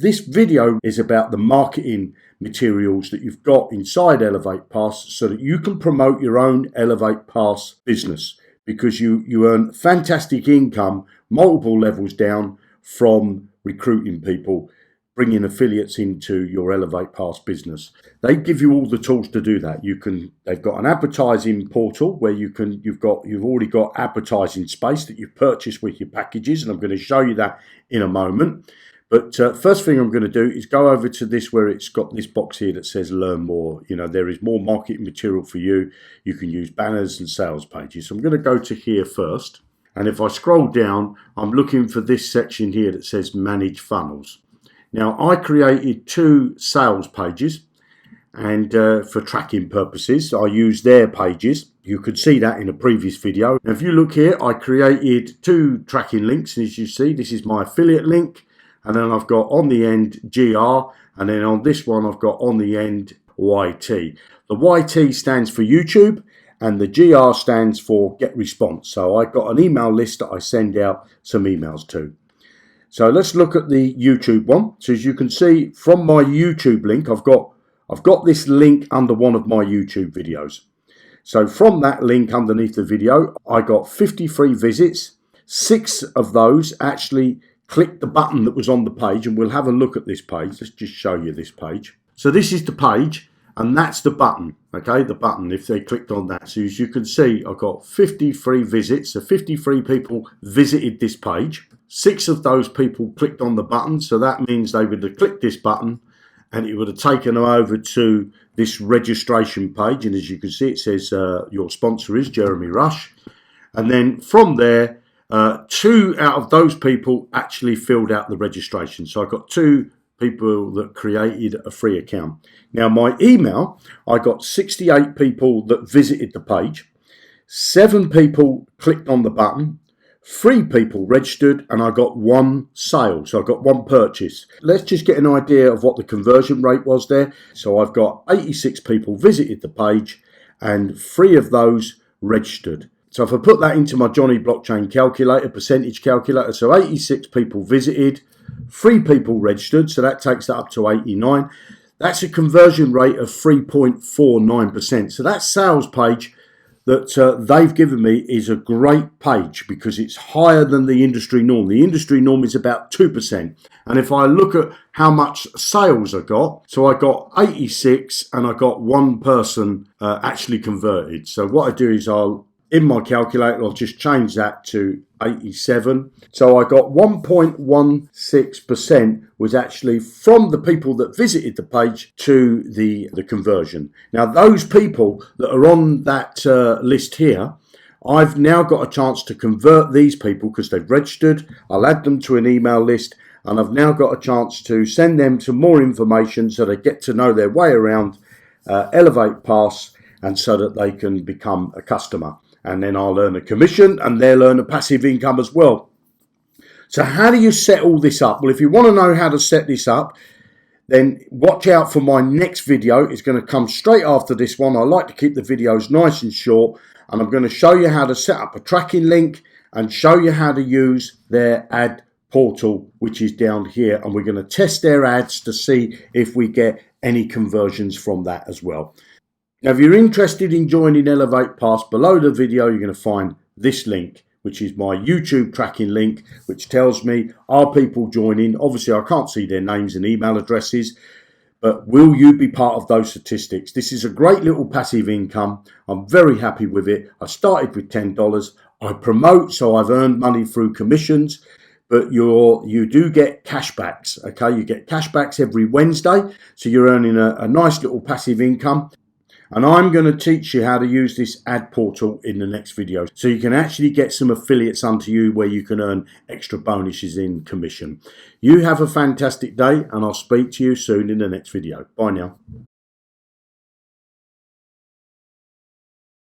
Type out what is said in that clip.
This video is about the marketing materials that you've got inside elevatepass so that you can promote your own elevatepass business, because you earn fantastic income multiple levels down from recruiting people, bringing affiliates into your elevatepass business. They give you all the tools to do that. They've got an advertising portal where you've already got advertising space that you've purchased with your packages, and I'm going to show you that in a moment. But first thing I'm going to do is go over to this where it's got this box here that says learn more. There is more marketing material for you. You can use banners and sales pages. So I'm going to go to here first. And if I scroll down, I'm looking for this section here that says manage funnels. Now, I created 2 sales pages, and for tracking purposes, I use their pages. You could see that in a previous video. Now, if you look here, I created 2 tracking links. And as you see, this is my affiliate link. And then I've got on the end GR, and then on this one I've got on the end YT. The YT stands for YouTube, and the GR stands for get response. So I've got an email list that I send out some emails to. So let's look at the YouTube one. So as you can see from my YouTube link, I've got this link under one of my YouTube videos. So from that link underneath the video, I got 53 visits. 6 of those actually click the button that was on the page, and we'll have a look at this page. Let's just show you this page. So this is the page, and that's the button, okay, the button, if they clicked on that. So as you can see, I've got 53 visits, so 53 people visited this page. 6 of those people clicked on the button, so that means they would have clicked this button, and it would have taken them over to this registration page, and as you can see, it says your sponsor is Jeremy Rush. And then from there, 2 out of those people actually filled out the registration. So I got 2 people that created a free account. Now my email, I got 68 people that visited the page. 7 people clicked on the button. 3 people registered, and I got 1 sale. So I got 1 purchase. Let's just get an idea of what the conversion rate was there. So I've got 86 people visited the page, and 3 of those registered. So if I put that into my Johnny blockchain calculator, percentage calculator, so 86 people visited, 3 people registered, so that takes that up to 89. That's a conversion rate of 3.49%. So that sales page that they've given me is a great page because it's higher than the industry norm. The industry norm is about 2%. And if I look at how much sales I got, so I got 86 and I got 1 person actually converted. So what I do is in my calculator, I'll just change that to 87. So I got 1.16% was actually from the people that visited the page to the conversion. Now, those people that are on that list here, I've now got a chance to convert these people because they've registered. I'll add them to an email list, and I've now got a chance to send them some more information so they get to know their way around elevatepass, and so that they can become a customer. And then I'll earn a commission, and they'll earn a passive income as well. So how do you set all this up? Well, if you want to know how to set this up, then watch out for my next video. It's going to come straight after this one. I like to keep the videos nice and short, and I'm going to show you how to set up a tracking link and show you how to use their ad portal, which is down here. And we're going to test their ads to see if we get any conversions from that as well. Now, if you're interested in joining elevatepass, below the video, you're going to find this link, which is my YouTube tracking link, which tells me, are people joining? Obviously, I can't see their names and email addresses, but will you be part of those statistics? This is a great little passive income. I'm very happy with it. I started with $10. I promote, so I've earned money through commissions, but you do get cashbacks, okay? You get cashbacks every Wednesday, so you're earning a nice little passive income. And I'm going to teach you how to use this ad portal in the next video, so you can actually get some affiliates onto you where you can earn extra bonuses in commission. You have a fantastic day, and I'll speak to you soon in the next video. Bye now.